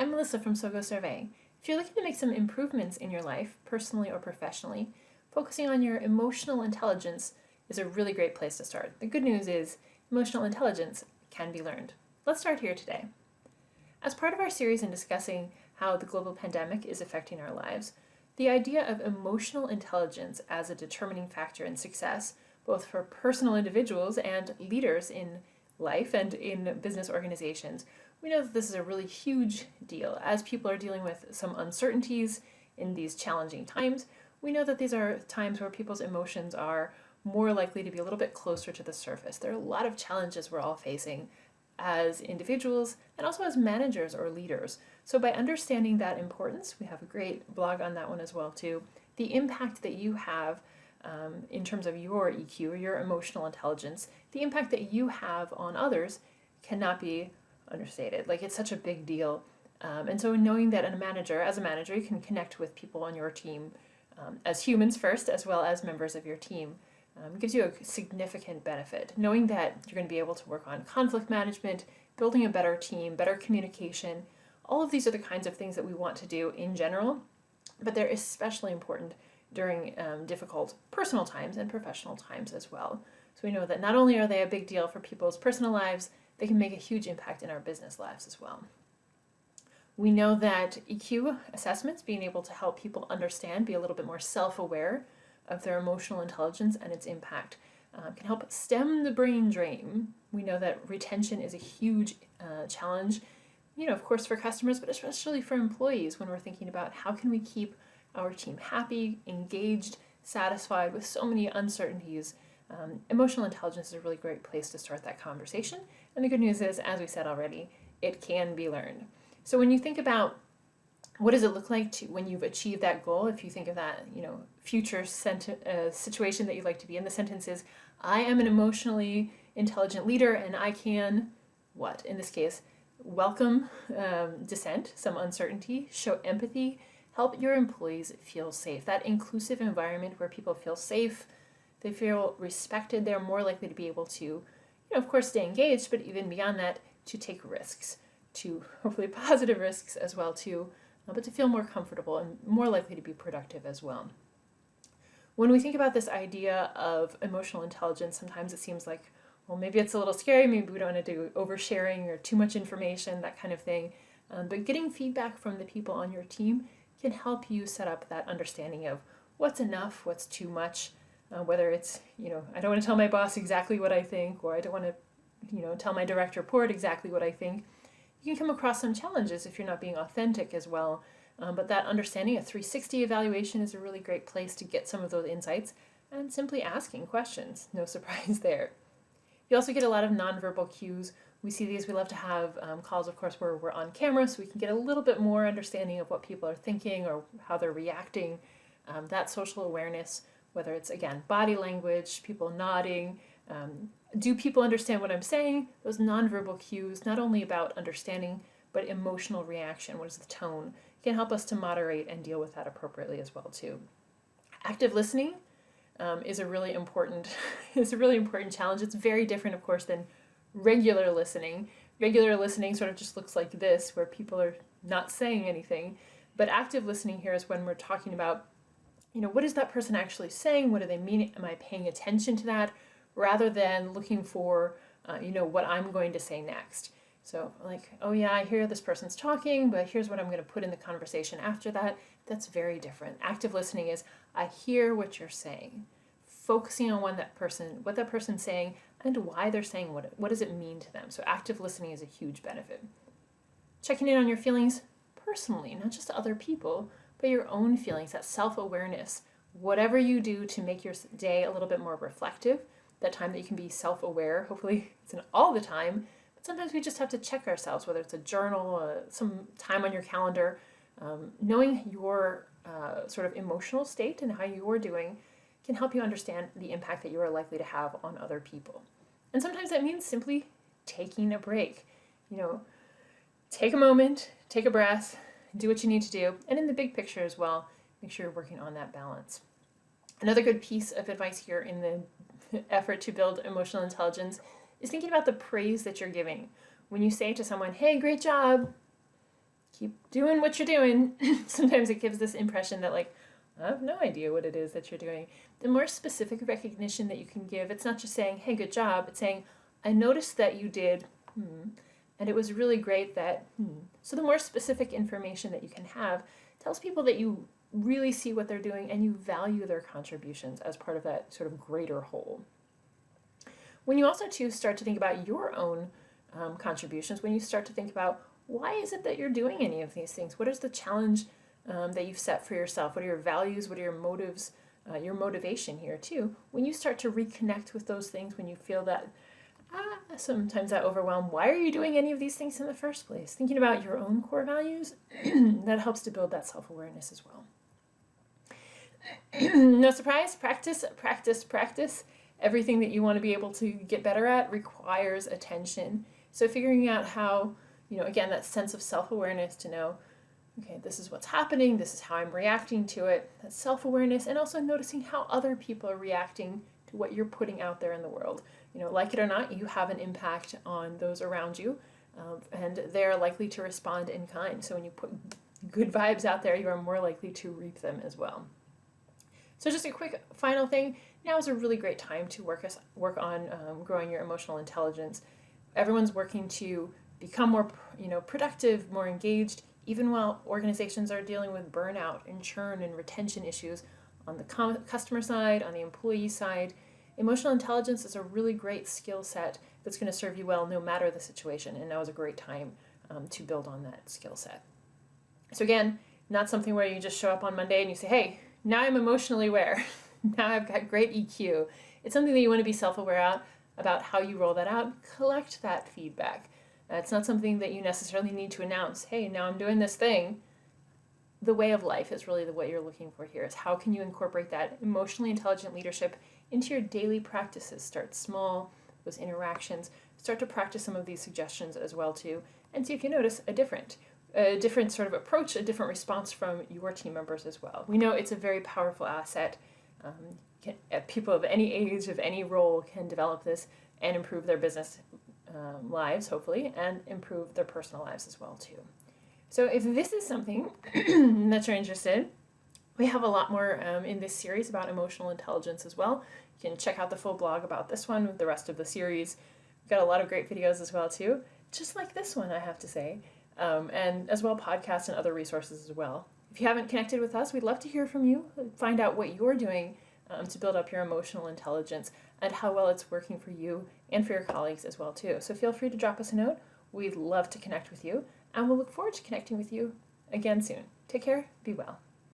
I'm Melissa from SoGoSurvey. If you're looking to make some improvements in your life, personally or professionally, focusing on your emotional intelligence is a really great place to start. The good news is emotional intelligence can be learned. Let's start here today. As part of our series in discussing how the global pandemic is affecting our lives, the idea of emotional intelligence as a determining factor in success, both for personal individuals and leaders in life and in business organizations, we know that this is a really huge deal. As people are dealing with some uncertainties in these challenging times, we know that these are times where people's emotions are more likely to be a little bit closer to the surface. There are a lot of challenges we're all facing as individuals and also as managers or leaders. So by understanding that importance, we have a great blog on that one as well too, the impact that you have in terms of your EQ or your emotional intelligence, the impact that you have on others cannot be understated. Like, it's such a big deal. And so knowing that as a manager, you can connect with people on your team as humans first, as well as members of your team, gives you a significant benefit. Knowing that you're going to be able to work on conflict management, building a better team, better communication, all of these are the kinds of things that we want to do in general, but they're especially important during difficult personal times and professional times as well. So we know that not only are they a big deal for people's personal lives, they can make a huge impact in our business lives as well. We know that EQ assessments, being able to help people understand, be a little bit more self-aware of their emotional intelligence and its impact, can help stem the brain drain. We know that retention is a huge challenge, of course for customers, but especially for employees when we're thinking about how can we keep our team happy, engaged, satisfied with so many uncertainties. Emotional intelligence is a really great place to start that conversation. And the good news is, as we said already, it can be learned. So when you think about what does it look like when you've achieved that goal, if you think of that, future situation that you'd like to be in, the sentence is, I am an emotionally intelligent leader and I can, what? In this case, welcome dissent, some uncertainty, show empathy, help your employees feel safe. That inclusive environment where people feel safe, they feel respected, they're more likely to be able to, of course, stay engaged, but even beyond that, to take risks, to hopefully positive risks as well too, but to feel more comfortable and more likely to be productive as well. When we think about this idea of emotional intelligence, sometimes it seems like, well, maybe it's a little scary, maybe we don't want to do oversharing or too much information, that kind of thing. But getting feedback from the people on your team can help you set up that understanding of what's enough, what's too much, whether it's, I don't want to tell my boss exactly what I think, or I don't want to, tell my direct report exactly what I think. You can come across some challenges if you're not being authentic as well. But that understanding, a 360 evaluation is a really great place to get some of those insights, and simply asking questions, no surprise there. You also get a lot of nonverbal cues. We see these, we love to have calls, of course, where we're on camera, so we can get a little bit more understanding of what people are thinking or how they're reacting. That social awareness, whether it's, again, body language, people nodding, do people understand what I'm saying? Those nonverbal cues, not only about understanding, but emotional reaction, what is the tone, can help us to moderate and deal with that appropriately as well too. Active listening is a really important challenge. It's very different, of course, than regular listening. Regular listening sort of just looks like this, where people are not saying anything. But active listening here is when we're talking about, what is that person actually saying? What do they mean? Am I paying attention to that? Rather than looking for, what I'm going to say next. So like, oh yeah, I hear this person's talking, but here's what I'm going to put in the conversation after that. That's very different. Active listening is, I hear what you're saying, focusing on what that person's saying and why they're saying what does it mean to them. So active listening is a huge benefit. Checking in on your feelings personally, not just other people, but your own feelings, that self-awareness. Whatever you do to make your day a little bit more reflective, that time that you can be self-aware, hopefully it's not all the time, but sometimes we just have to check ourselves, whether it's a journal, some time on your calendar. Knowing your sort of emotional state and how you're doing can help you understand the impact that you are likely to have on other people. And sometimes that means simply taking a break. Take a moment, take a breath, do what you need to do, and in the big picture as well, make sure you're working on that balance. Another good piece of advice here in the effort to build emotional intelligence is thinking about the praise that you're giving. When you say to someone, hey, great job, keep doing what you're doing. Sometimes it gives this impression that like, I have no idea what it is that you're doing. The more specific recognition that you can give, it's not just saying, hey, good job. It's saying, I noticed that you did, and it was really great that, So the more specific information that you can have tells people that you really see what they're doing and you value their contributions as part of that sort of greater whole. When you also too start to think about your own contributions, when you start to think about why is it that you're doing any of these things? What is the challenge that you've set for yourself? What are your values? What are your motives? Your motivation here too. When you start to reconnect with those things, when you feel that sometimes that overwhelm, why are you doing any of these things in the first place? Thinking about your own core values, that helps to build that self-awareness as well. No surprise, practice, practice, practice. Everything that you want to be able to get better at requires attention. So figuring out how, again, that sense of self-awareness to know, okay, this is what's happening, this is how I'm reacting to it, that self-awareness, and also noticing how other people are reacting to what you're putting out there in the world. Like it or not, you have an impact on those around you, and they're likely to respond in kind. So when you put good vibes out there, you are more likely to reap them as well. So just a quick final thing, now is a really great time to work on growing your emotional intelligence. Everyone's working to become more productive, more engaged, even while organizations are dealing with burnout and churn and retention issues on the customer side, on the employee side. Emotional intelligence is a really great skill set that's going to serve you well no matter the situation, and now is a great time to build on that skill set. So again, not something where you just show up on Monday and you say, hey, now I'm emotionally aware. Now I've got great EQ. It's something that you want to be self-aware about how you roll that out. Collect that feedback. It's not something that you necessarily need to announce, hey, now I'm doing this thing. The way of life is really what you're looking for here, is how can you incorporate that emotionally intelligent leadership into your daily practices. Start small, those interactions. Start to practice some of these suggestions as well too, and see if you notice a different sort of approach, a different response from your team members as well. We know it's a very powerful asset. People of any age, of any role can develop this and improve their business lives, hopefully, and improve their personal lives as well too. So if this is something that you're interested in, we have a lot more in this series about emotional intelligence as well. You can check out the full blog about this one with the rest of the series. We've got a lot of great videos as well too, just like this one, I have to say, and as well podcasts and other resources as well. If you haven't connected with us, we'd love to hear from you, find out what you're doing to build up your emotional intelligence and how well it's working for you and for your colleagues as well too. So feel free to drop us a note. We'd love to connect with you, and we'll look forward to connecting with you again soon. Take care, be well.